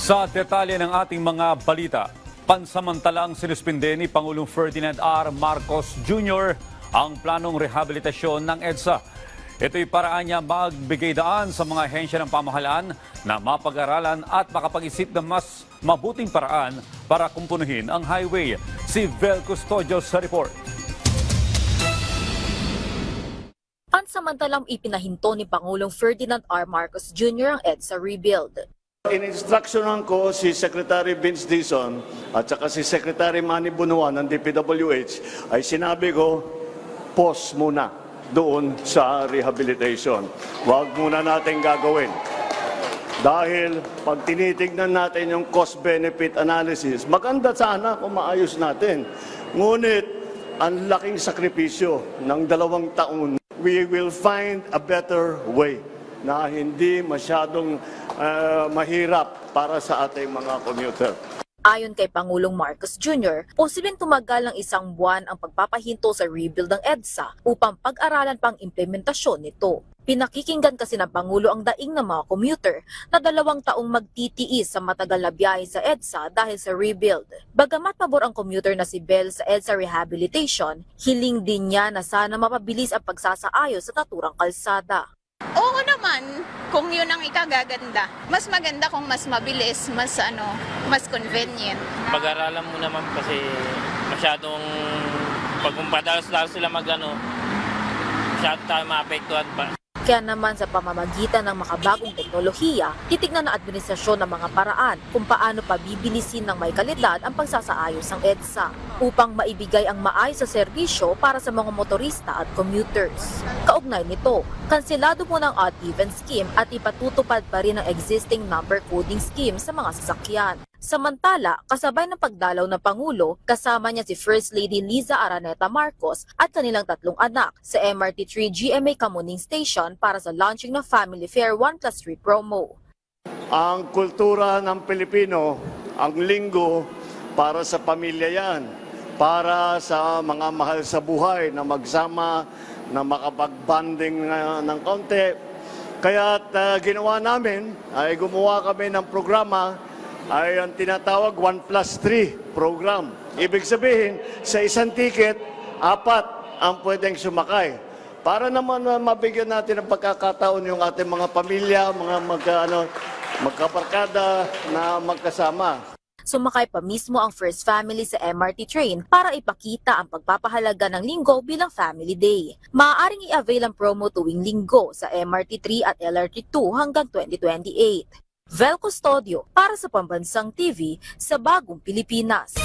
Sa detalye ng ating mga balita, pansamantalang sinuspinde ni Pangulong Ferdinand R. Marcos Jr. ang planong rehabilitasyon ng EDSA. Ito'y paraan niya magbigay daan sa mga ahensya ng pamahalaan na mapag-aralan at makapag-isip ng mas mabuting paraan para kumpunuhin ang highway. Si Vel Custodio sa report. Pansamantalang ipinahinto ni Pangulong Ferdinand R. Marcos Jr. ang EDSA rebuild. In-instructionan ko si Secretary Vince Dizon at saka si Secretary Manny Bunuan ng DPWH ay sinabi ko, pause muna doon sa rehabilitation. Huwag muna natin gagawin. Dahil pag tinitignan natin yung cost-benefit analysis, maganda sana kung maayos natin. Ngunit, ang laking sakripisyo ng 2 taon, we will find a better way na hindi masyadong mahirap para sa ating mga commuter. Ayon kay Pangulong Marcos Jr., posibleng tumagal ng 1 buwan ang pagpapahinto sa rebuild ng EDSA upang pag-aralan pang implementasyon nito. Pinakikinggan kasi ng Pangulo ang daing ng mga commuter na 2 taong magtitiis sa matagal na biyahe sa EDSA dahil sa rebuild. Bagamat pabor ang commuter na si Bel sa EDSA rehabilitation, hiling din niya na sana mapabilis ang pagsasaayos sa naturang kalsada. Oo naman, kung yun ang ikagaganda. Mas maganda kung mas mabilis, mas convenient. Pag-aralan mo naman kasi masyadong pag padalos-dalos sila masyado tayo maapektuhan pa. Kaya naman sa pamamagitan ng makabagong teknolohiya, titignan ng administrasyon ng mga paraan kung paano pabibilisin ng may kalidad ang pagsasaayos ng EDSA upang maibigay ang maayos na serbisyo para sa mga motorista at commuters. Kaugnay nito, kanselado muna ang odd-even scheme at ipatutupad pa rin ang existing number coding scheme sa mga sasakyan. Samantala, kasabay ng pagdalaw ng Pangulo, kasama niya si First Lady Liza Araneta Marcos at kanilang 3 anak sa MRT3 GMA Kamuning Station para sa launching ng Family Fair 1+3 promo. Ang kultura ng Pilipino, ang linggo, para sa pamilya yan, para sa mga mahal sa buhay na magsama, na makapag-bonding ng konti. Kaya't ginawa namin ay gumawa kami ng programa ay ang tinatawag 1+3 program. Ibig sabihin, sa isang ticket, 4 ang pwedeng sumakay. Para naman mabigyan natin ng pagkakataon yung ating mga pamilya, mga magkabarkada na magkasama. Sumakay pa mismo ang First Family sa MRT train para ipakita ang pagpapahalaga ng linggo bilang Family Day. Maaaring i-avail ang promo tuwing linggo sa MRT3 at LRT2 hanggang 2028. Vel Custodio para sa Pambansang TV sa Bagong Pilipinas.